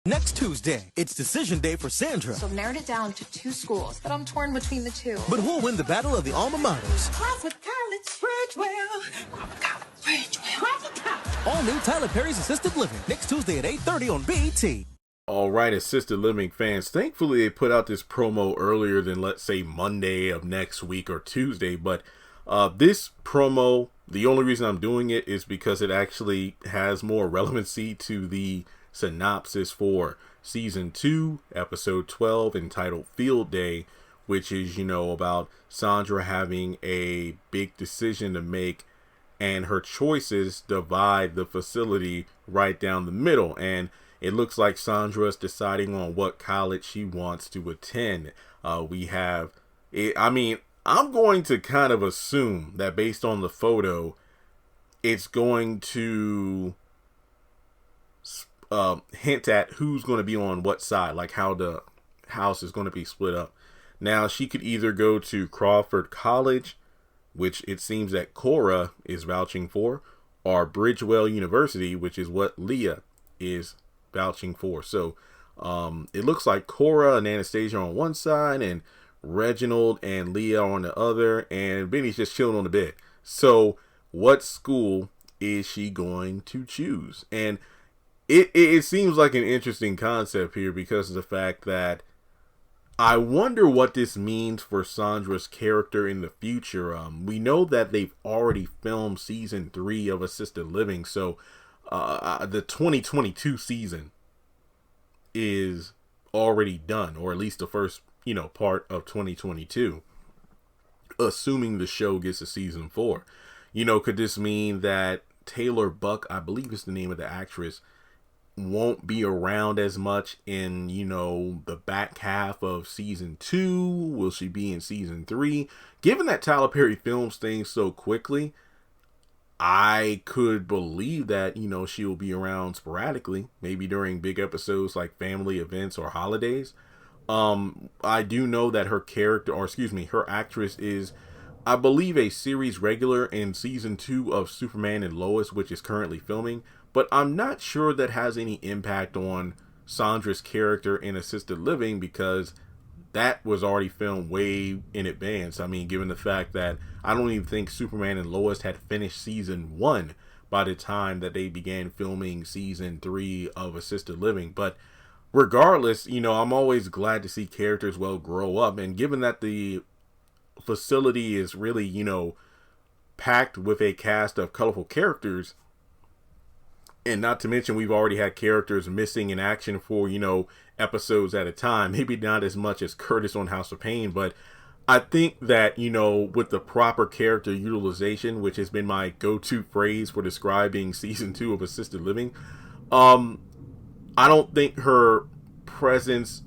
Next Tuesday, it's decision day for Sandra. So I've narrowed it down to 2 schools, but I'm torn between the 2. But who'll win the battle of the alma maters? Crawford College, Bridgewell. All new Tyler Perry's Assisted Living, next Tuesday at 8:30 on BET. All right, Assisted Living fans, thankfully they put out this promo earlier than, let's say, Monday of next week or Tuesday. But this promo, the only reason I'm doing it is because it actually has more relevancy to the synopsis for season 2, episode 12, entitled Field Day, which is, about Sandra having a big decision to make, and her choices divide the facility right down the middle. And it looks like Sandra's deciding on what college she wants to attend. I'm going to kind of assume that based on the photo, it's going to hint at who's going to be on what side, like how the house is going to be split up. Now, she could either go to Crawford College, which it seems that Cora is vouching for, or Bridgewell University, which is what Leah is vouching for. So it looks like Cora and Anastasia on one side, and Reginald and Leah on the other, and Benny's just chilling on the bed. So what school is she going to choose? And it seems like an interesting concept here because of the fact that I wonder what this means for Sandra's character in the future. We know that they've already filmed season 3 of Assisted Living, so the 2022 season is already done, or at least the first, part of 2022, assuming the show gets a season 4. Could this mean that Taylor Buck, I believe is the name of the actress, won't be around as much in, the back half of season 2? Will she be in season 3? Given that Tyler Perry films things so quickly, I could believe that, she will be around sporadically, maybe during big episodes like family events or holidays. I do know that her actress is, I believe, a series regular in season 2 of Superman and Lois, which is currently filming. But I'm not sure that has any impact on Sandra's character in Assisted Living, because that was already filmed way in advance. Given the fact that I don't even think Superman and Lois had finished season 1 by the time that they began filming season 3 of Assisted Living. But regardless, I'm always glad to see characters grow up. And given that the facility is really, packed with a cast of colorful characters, and not to mention we've already had characters missing in action for, episodes at a time. Maybe not as much as Curtis on House of Pain, but I think that, with the proper character utilization, which has been my go-to phrase for describing season 2 of Assisted Living, I don't think her presence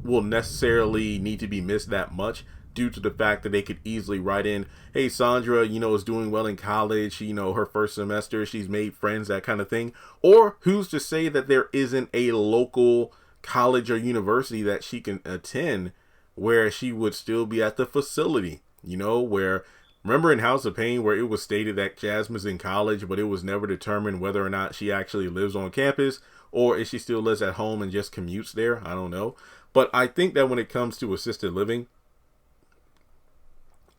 will necessarily need to be missed that much, due to the fact that they could easily write in, hey, Sandra, is doing well in college, her first semester, she's made friends, that kind of thing. Or who's to say that there isn't a local college or university that she can attend where she would still be at the facility, where, remember in House of Pain where it was stated that Jasmine's in college, but it was never determined whether or not she actually lives on campus, or if she still lives at home and just commutes there. I don't know. But I think that when it comes to Assisted Living,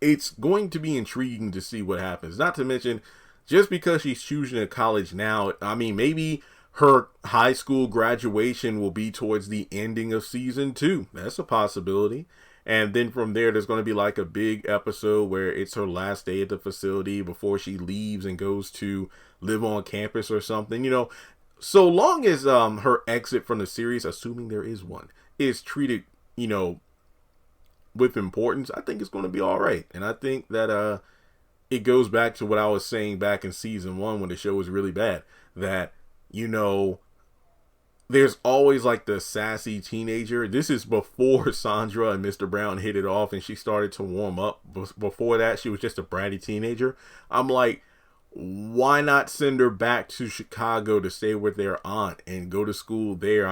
it's going to be intriguing to see what happens. Not to mention, just because she's choosing a college now, maybe her high school graduation will be towards the ending of season 2. That's a possibility. And then from there, there's going to be like a big episode where it's her last day at the facility before she leaves and goes to live on campus or something. So long as her exit from the series, assuming there is one, is treated, with importance, I think it's going to be all right. And I think that it goes back to what I was saying back in season 1 when the show was really bad, that, there's always like the sassy teenager. This is before Sandra and Mr. Brown hit it off and she started to warm up. Before that, she was just a bratty teenager. I'm like, why not send her back to Chicago to stay with their aunt and go to school there?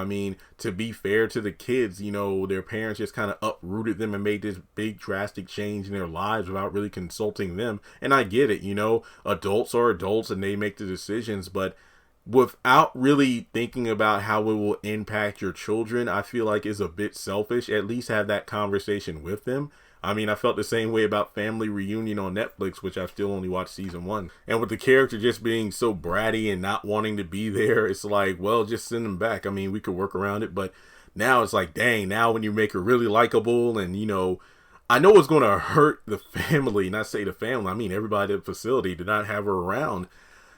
To be fair to the kids, their parents just kind of uprooted them and made this big drastic change in their lives without really consulting them. And I get it, adults are adults and they make the decisions, but without really thinking about how it will impact your children, I feel like is a bit selfish. At least have that conversation with them. I mean, I felt the same way about Family Reunion on Netflix, which I've still only watched season 1. And with the character just being so bratty and not wanting to be there, it's like, well, just send them back. I mean, we could work around it, but now it's like, dang, now when you make her really likable and, you know, I know it's going to hurt the family, not say the family, I mean everybody at the facility, to not have her around.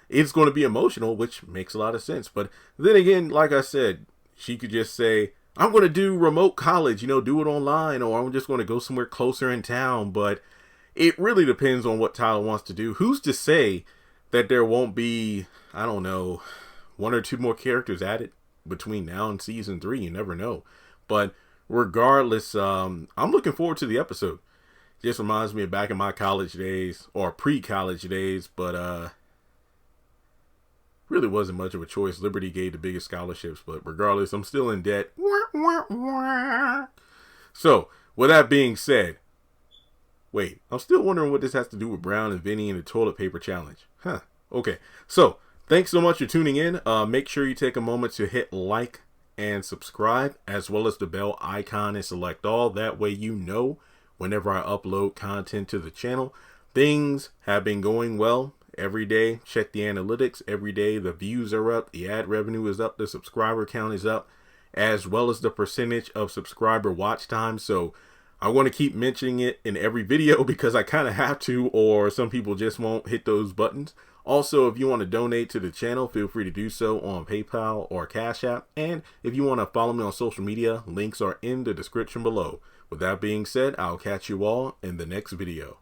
It's going to be emotional, which makes a lot of sense. But then again, like I said, she could just say, I'm going to do remote college, you know, do it online, or I'm just going to go somewhere closer in town. But it really depends on what Tyler wants to do. Who's to say that there won't be, I don't know, 1 or 2 more characters added between now and season 3? You never know. But regardless, I'm looking forward to the episode. Just reminds me of back in my college days, or pre-college days, but really wasn't much of a choice. Liberty gave the biggest scholarships, but regardless, I'm still in debt. So, with that being said, wait, I'm still wondering what this has to do with Brown and Vinny and the toilet paper challenge. Huh, okay. So, thanks so much for tuning in. Make sure you take a moment to hit like and subscribe, as well as the bell icon, and select all. That way you know whenever I upload content to the channel. Things have been going well. Every day, check the analytics. Every day, the views are up, the ad revenue is up, the subscriber count is up, as well as the percentage of subscriber watch time. So I want to keep mentioning it in every video because I kind of have to, or some people just won't hit those buttons. Also, if you want to donate to the channel, feel free to do so on PayPal or Cash App. And if you want to follow me on social media, links are in the description below. With that being said, I'll catch you all in the next video.